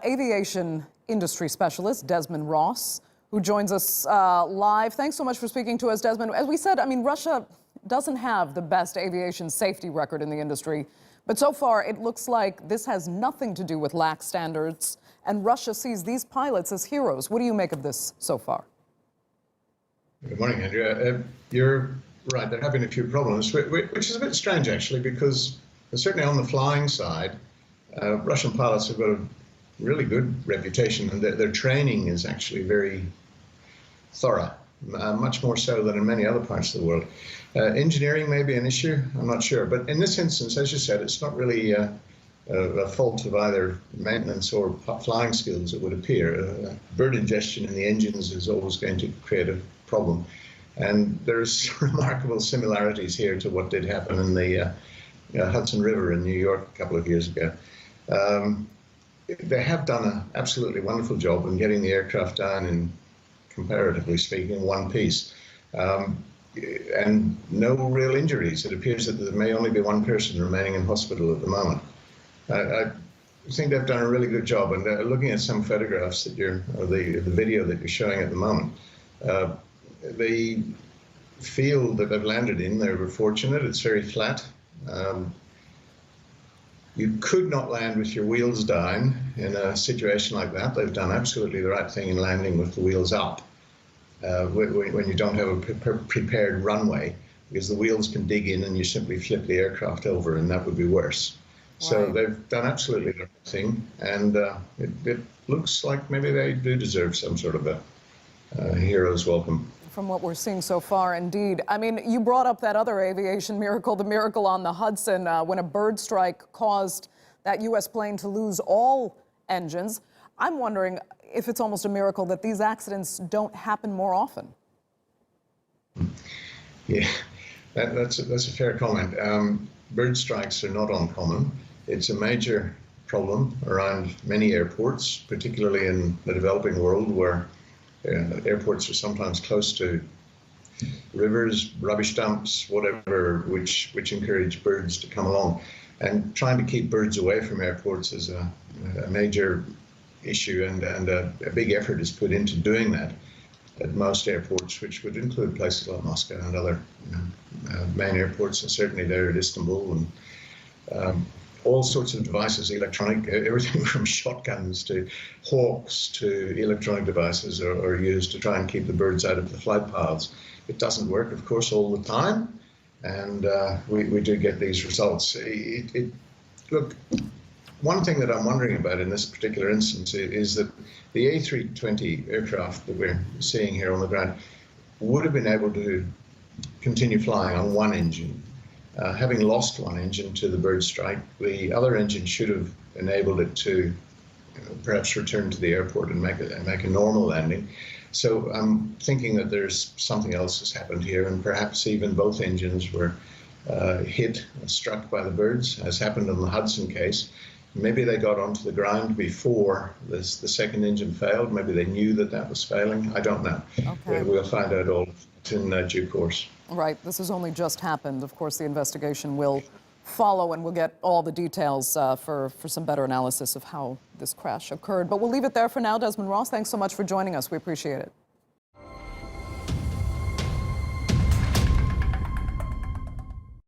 aviation industry specialist Desmond Ross, who joins us live. Thanks so much for speaking to us, Desmond. As we said, I mean, Russia doesn't have the best aviation safety record in the industry, but so far it looks like this has nothing to do with lax standards, and Russia sees these pilots as heroes. What do you make of this so far? Good morning, Andrea. You're right, there have been a few problems, which is a bit strange, actually, because certainly on the flying side, Russian pilots have got a really good reputation, and their training is actually very thorough, much more so than in many other parts of the world. Engineering may be an issue, I'm not sure, but in this instance, as you said, it's not really a fault of either maintenance or flying skills, it would appear. Bird ingestion in the engines is always going to create a problem, and there's remarkable similarities here to what did happen in the Hudson River in New York a couple of years ago. They have done an absolutely wonderful job in getting the aircraft down in, comparatively speaking, one piece. And no real injuries. It appears that there may only be one person remaining in hospital at the moment. I think they've done a really good job, and looking at some photographs that or the video that you're showing at the moment, the field that they've landed in, they were fortunate. It's very flat. You could not land with your wheels down in a situation like that. They've done absolutely the right thing in landing with the wheels up when you don't have a prepared runway, because the wheels can dig in and you simply flip the aircraft over, and that would be worse. Right. So they've done absolutely the right thing, and it looks like maybe they do deserve some sort of a hero's welcome. From what we're seeing so far, indeed. I mean, you brought up that other aviation miracle, the miracle on the Hudson, when a bird strike caused that U.S. plane to lose all engines. I'm wondering if it's almost a miracle that these accidents don't happen more often. Yeah, that's a fair comment. Bird strikes are not uncommon. It's a major problem around many airports, particularly in the developing world, where airports are sometimes close to rivers, rubbish dumps, whatever, which encourage birds to come along. And trying to keep birds away from airports is a major issue, and a big effort is put into doing that at most airports, which would include places like Moscow and other main airports, and certainly there at Istanbul, and all sorts of devices, electronic, everything from shotguns to hawks to electronic devices are used to try and keep the birds out of the flight paths. It doesn't work, of course, all the time, and we do get these results. Look, one thing that I'm wondering about in this particular instance is that the A320 aircraft that we're seeing here on the ground would have been able to continue flying on one engine. Having lost one engine to the bird strike, the other engine should have enabled it to perhaps return to the airport and make a normal landing. So I'm thinking that there's something else has happened here, and perhaps even both engines were struck by the birds, as happened in the Hudson case. Maybe they got onto the ground before the second engine failed. Maybe they knew that that was failing. I don't know. Okay. We'll find out all in due course. Right. This has only just happened. Of course, the investigation will follow, and we'll get all the details for some better analysis of how this crash occurred. But we'll leave it there for now. Desmond Ross, thanks so much for joining us. We appreciate it.